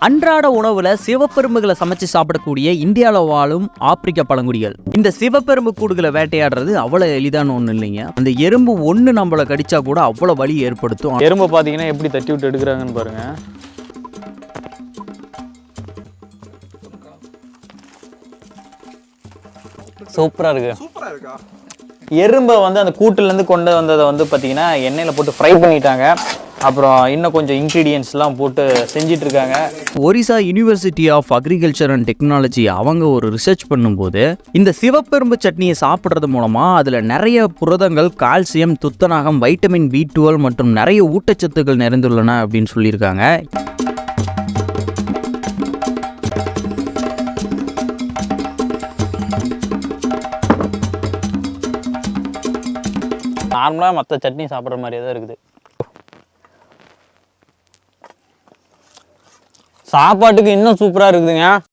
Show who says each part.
Speaker 1: அன்றாட உணவுல சிவப்பெரும்புகளை சமைச்சு சாப்பிடக்கூடிய இந்தியாவில் வாழும் ஆப்பிரிக்க பழங்குடிகள் இந்த சிவப்பெரும்பு கூடுகளை வேட்டையாடுறது அவ்வளவு எளிதான ஒண்ணு இல்லைங்க. அந்த எறும்பு ஒண்ணு நம்மளை கடிச்சா கூட அவ்வளவு வலி ஏற்படுத்தும்.
Speaker 2: எறும்பை பாத்தீங்கன்னா எப்படி தட்டி விட்டு எடுக்கிறாங்கன்னு பாருங்க. சூப்பரா இருக்கு. எறும்பை வந்து அந்த கூட்டுலேருந்து கொண்டு வந்ததை வந்து பார்த்தீங்கன்னா எண்ணெயில் போட்டு ஃப்ரை பண்ணிட்டாங்க. அப்புறம் இன்னும் கொஞ்சம் இன்க்ரீடியன்ஸ்லாம் போட்டு செஞ்சிட்டு இருக்காங்க.
Speaker 1: Orissa university of agriculture and technology அவங்க ஒரு ரிசர்ச் பண்ணும்போது இந்த சிவப்பெரும்பு சட்னியை சாப்பிட்றது மூலமா அதில் நிறைய புரதங்கள், கால்சியம், துத்தநாகம், வைட்டமின் B12 மற்றும் நிறைய ஊட்டச்சத்துக்கள் நிறைந்துள்ளன அப்படின்னு சொல்லியிருக்காங்க.
Speaker 2: நார்மலாக மற்ற சட்னி சாப்பிட்ற மாதிரியே தான் இருக்குது. சாப்பாட்டுக்கு இன்னும் சூப்பராக இருக்குதுங்க.